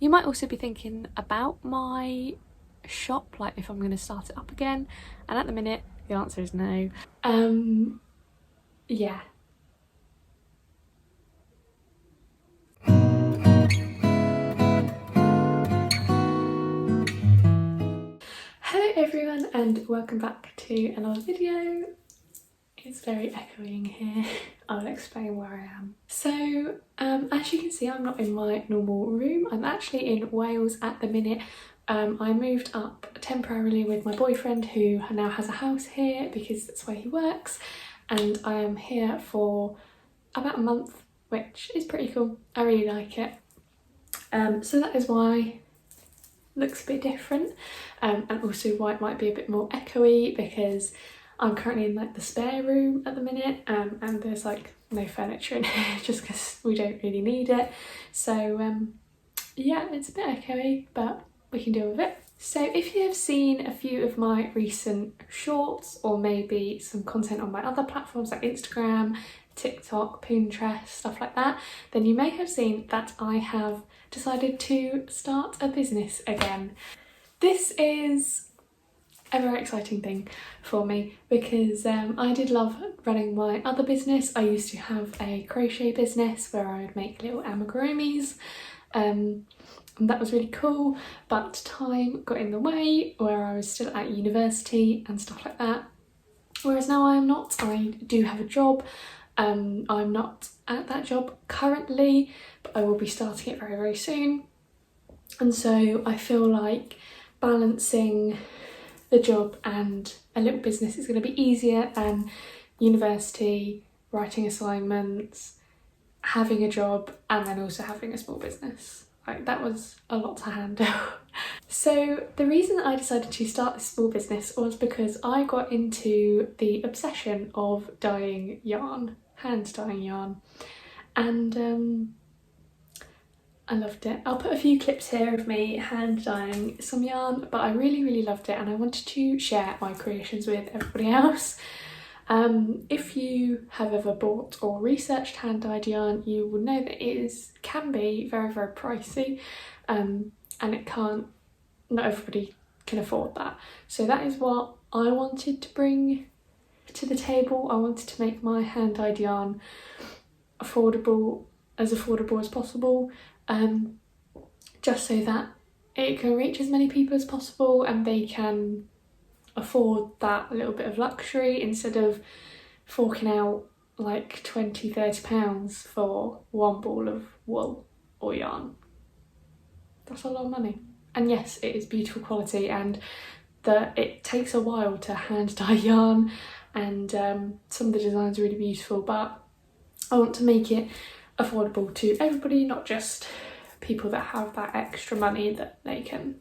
You might also be thinking about my shop, like if I'm going to start it up again, and at the minute the answer is no. Yeah. Hello everyone and welcome back to another video. It's very echoing here. I'll explain where I am. So as you can see, I'm not in my normal room. I'm actually in Wales at the minute. I moved up temporarily with my boyfriend who now has a house here because that's where he works, and I am here for about a month, which is pretty cool. I really like it. So that is why it looks a bit different, and also why it might be a bit more echoey, because I'm currently in like the spare room at the minute, and there's like no furniture in here just because we don't really need it. So yeah, it's a bit echoey, but we can deal with it. So if you have seen a few of my recent shorts, or maybe some content on my other platforms like Instagram, TikTok, Pinterest, stuff like that, then you may have seen that I have decided to start a business again. This is a very exciting thing for me because I did love running my other business. I used to have a crochet business where I would make little amigurumis, and that was really cool, but time got in the way where I was still at university and stuff like that. Whereas now I am not. I do have a job. I'm not at that job currently, but I will be starting it very, very soon. And so I feel like balancing the job and a little business is going to be easier than university, writing assignments, having a job, and then also having a small business. Like, that was a lot to handle. So the reason that I decided to start this small business was because I got into the obsession of dyeing yarn, hand dyeing yarn, and I loved it. I'll put a few clips here of me hand dyeing some yarn, but I really, really loved it and I wanted to share my creations with everybody else. If you have ever bought or researched hand dyed yarn, you will know that it can be very, very pricey, and not everybody can afford that. So that is what I wanted to bring to the table. I wanted to make my hand dyed yarn affordable as possible, just so that it can reach as many people as possible and they can afford that little bit of luxury instead of forking out like £20–30 for one ball of wool or yarn. That's a lot of money. And yes, it is beautiful quality, and it takes a while to hand dye yarn, and some of the designs are really beautiful, but I want to make it affordable to everybody, not just people that have that extra money that they can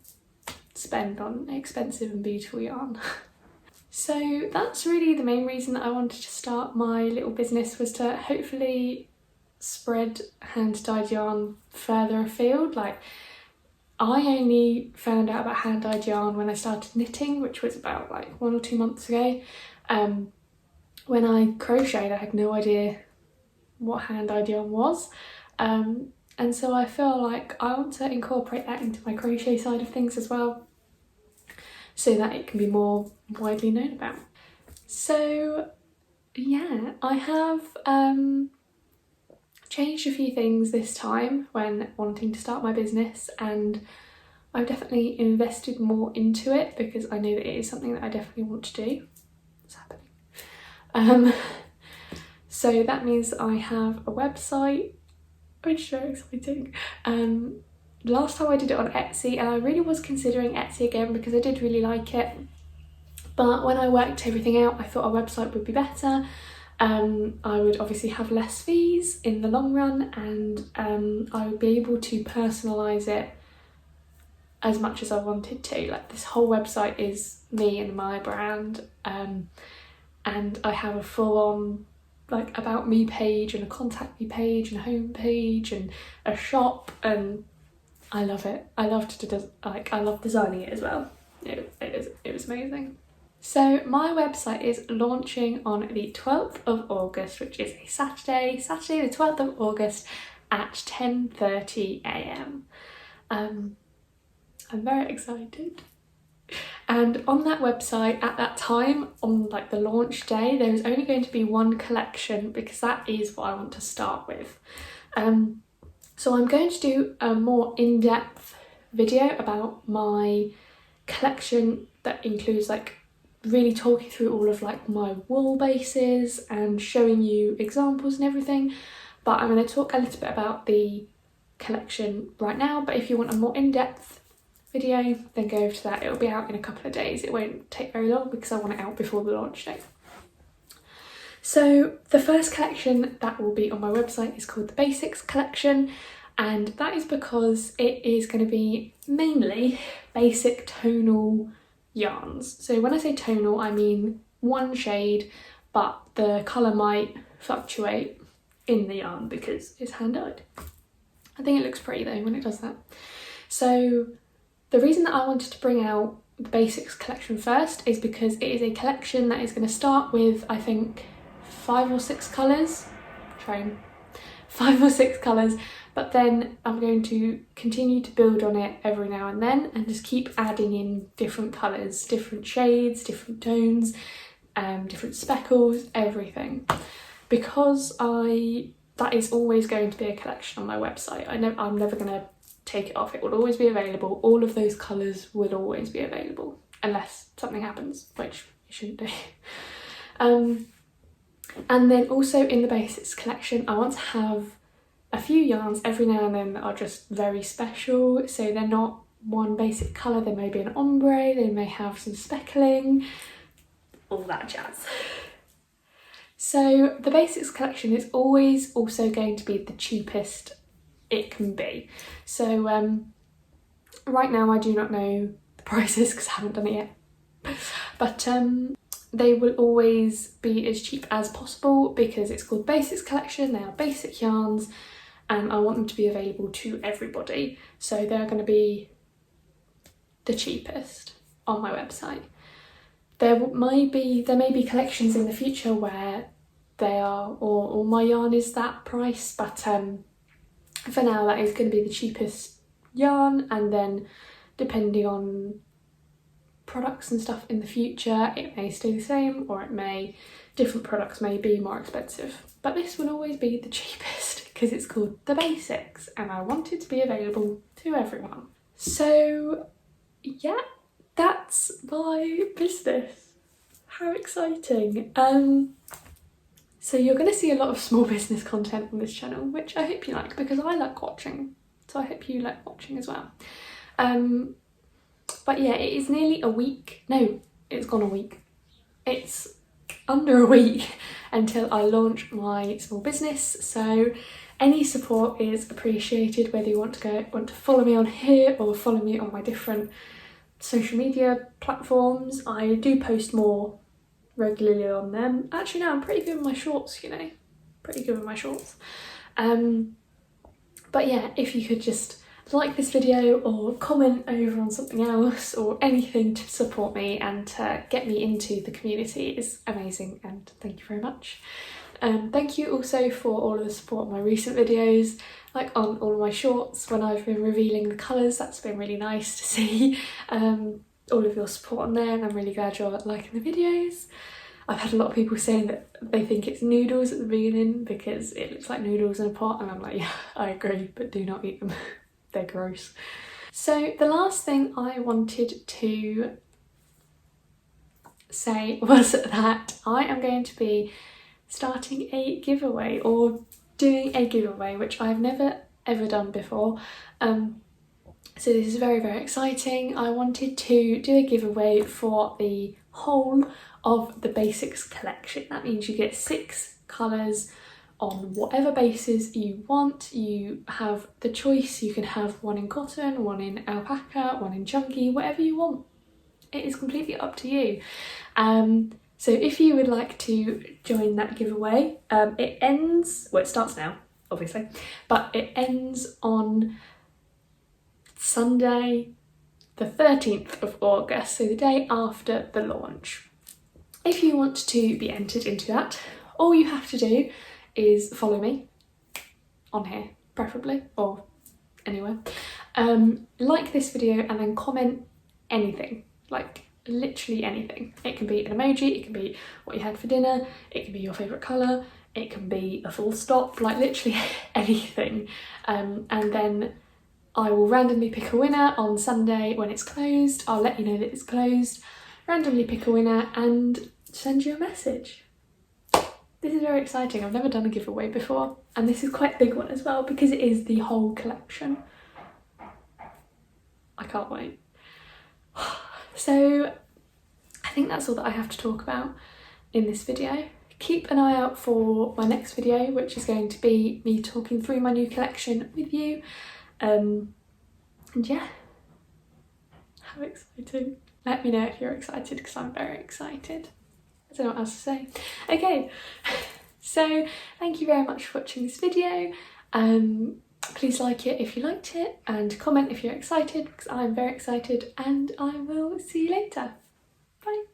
spend on expensive and beautiful yarn. So that's really the main reason that I wanted to start my little business, was to hopefully spread hand dyed yarn further afield. Like, I only found out about hand dyed yarn when I started knitting, which was about like 1 or 2 months ago. When I crocheted, I had no idea what hand dyed yarn was, and so I feel like I want to incorporate that into my crochet side of things as well, so that it can be more widely known about. So yeah, I have changed a few things this time when wanting to start my business, and I've definitely invested more into it because I know that it is something that I definitely want to do. What's happening? So that means I have a website, which is very exciting. Last time I did it on Etsy, and I really was considering Etsy again because I did really like it, but when I worked everything out, I thought a website would be better. I would obviously have less fees in the long run, and I would be able to personalise it as much as I wanted to. Like, this whole website is me and my brand, and I have a full-on like about me page and a contact me page and a home page and a shop, and I love it. I love designing it as well. It was amazing. So my website is launching on the 12th of August, which is a Saturday the 12th of August at 10:30 AM. I'm very excited. And on that website at that time, on like the launch day, there was only going to be one collection because that is what I want to start with. So I'm going to do a more in-depth video about my collection that includes like really talking through all of like my wool bases and showing you examples and everything. But I'm going to talk a little bit about the collection right now, but if you want a more in-depth video, then go over to that. It'll be out in a couple of days. It won't take very long because I want it out before the launch date. So the first collection that will be on my website is called the Basics collection, and that is because it is going to be mainly basic tonal yarns. So when I say tonal, I mean one shade, but the colour might fluctuate in the yarn because it's hand dyed. I think it looks pretty though when it does that. So the reason that I wanted to bring out the Basics collection first is because it is a collection that is going to start with, I think, 5 or 6 colours. 5 or 6 colours, but then I'm going to continue to build on it every now and then and just keep adding in different colours, different shades, different tones, different speckles, everything. Because that is always going to be a collection on my website. I'm never going to take it off. It will always be available. All of those colours will always be available unless something happens, which it shouldn't do. And then also in the Basics collection, I want to have a few yarns every now and then that are just very special. So they're not one basic colour, they may be an ombre, they may have some speckling, all that jazz. So the Basics collection is always also going to be the cheapest it can be. So right now I do not know the prices because I haven't done it yet, but they will always be as cheap as possible because it's called Basics collection. They are basic yarns and I want them to be available to everybody, so they're going to be the cheapest on my website. There may be collections in the future where they are, or my yarn is that price, but for now that is going to be the cheapest yarn, and then depending on products and stuff in the future it may stay the same, or different products may be more expensive, but this will always be the cheapest because it's called the Basics and I want it to be available to everyone. So yeah, that's my business. How exciting. So you're going to see a lot of small business content on this channel, which I hope you like because I like watching, so I hope you like watching as well. But yeah, it is nearly a week. No, it's gone a week. It's under a week until I launch my small business, so any support is appreciated, whether you want to follow me on here or follow me on my different social media platforms. I do post more regularly on them. Actually no, I'm pretty good with my shorts, you know, pretty good with my shorts. But yeah, if you could just like this video or comment over on something else or anything to support me and to get me into the community is amazing, and thank you very much. Thank you also for all of the support on my recent videos, like on all of my shorts when I've been revealing the colours. That's been really nice to see all of your support on there, and I'm really glad you're liking the videos. I've had a lot of people saying that they think it's noodles at the beginning because it looks like noodles in a pot, and I'm like, yeah, I agree, but do not eat them. They're gross. So the last thing I wanted to say was that I am going to be starting a giveaway, or doing a giveaway, which I've never ever done before. So this is very, very exciting. I wanted to do a giveaway for the whole of the Basics collection. That means you get 6 colours on whatever bases you want. You have the choice. You can have one in cotton, one in alpaca, one in chunky, whatever you want. It is completely up to you. So if you would like to join that giveaway, it ends, well, it starts now, obviously, but it ends on Sunday the 13th of August, so the day after the launch. If you want to be entered into that, all you have to do is follow me on here, preferably, or anywhere. Like this video and then comment anything, like literally anything. It can be an emoji, it can be what you had for dinner, it can be your favourite colour, it can be a full stop, like literally anything. And then I will randomly pick a winner on Sunday when it's closed. I'll let you know that it's closed, randomly pick a winner and send you a message. This is very exciting. I've never done a giveaway before, and this is quite a big one as well because it is the whole collection. I can't wait. So I think that's all that I have to talk about in this video. Keep an eye out for my next video, which is going to be me talking through my new collection with you. And yeah, how exciting. Let me know if you're excited because I'm very excited. I don't know what else to say. Okay, so thank you very much for watching this video. Please like it if you liked it and comment if you're excited because I'm very excited, and I will see you later. Bye.